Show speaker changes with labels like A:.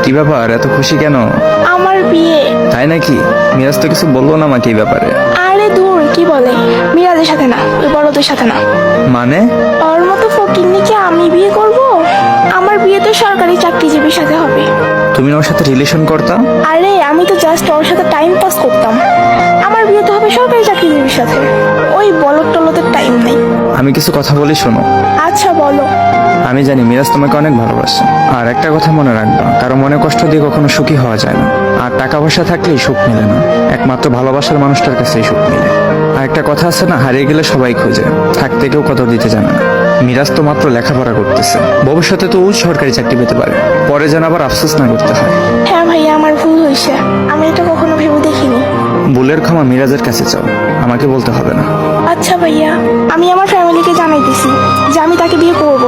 A: কি ব্যাপার, এত খুশি কেন?
B: আমার বিয়ে।
A: তাই নাকি? মিরাজ তো কিছু বললো না আমাকে এই ব্যাপারে।
B: আরে দূর, কি বলে, মিরাজের সাথে না, ওই বড়দের সাথে না।
A: মানে?
B: ওর মতো ফকিন্নিকে আমি বিয়ে করব? আমার বিয়ে তো সরকারি চাকরিজীবীর সাথে হবে।
A: তুমি না ওর সাথে রিলেশন করতাম?
B: আরে আমি তো জাস্ট ওর সাথে টাইম পাস করতাম। আমার বিয়ে তো হবে সরকারি চাকরিজীবীর সাথে। ওই বলদ টলদের টাইম নেই।
A: আমি কিছু কথা বলি, শোনো।
B: আচ্ছা বলো।
A: আমি জানি মিরাজ তোমাকে অনেক ভালোবাসে, আর একটা কথা মনে রাখবা, কারো মনে কষ্ট দিয়ে কখনো সুখী হওয়া যায় না। আর টাকা পয়সা থাকলেই সুখ মিলে না, একমাত্র ভালোবাসার মানুষটার কাছেই সুখ মিলে। আর একটা কথা আছে না, হারিয়ে গেলে সবাই খোঁজে, থাকতে কেউ কদর দিতে জানে না। মিরাজ তো মাত্র লেখাপড়া করতেছে, ভবিষ্যতে তো ও সরকারি চাকরি পেতে পারে, পরে যেন আবার আফসোস না করতে হয়।
B: হ্যাঁ ভাইয়া, আমার ভুল হয়েছে। আমি এটা কখনো ভেবে দেখিনি।
A: ভুলের ক্ষমা মিরাজের কাছে চাও, আমাকে বলতে হবে না।
B: আচ্ছা ভাইয়া, আমি আমার ফ্যামিলিকে জানাই দিছি যে আমি তাকে বিয়ে করবো।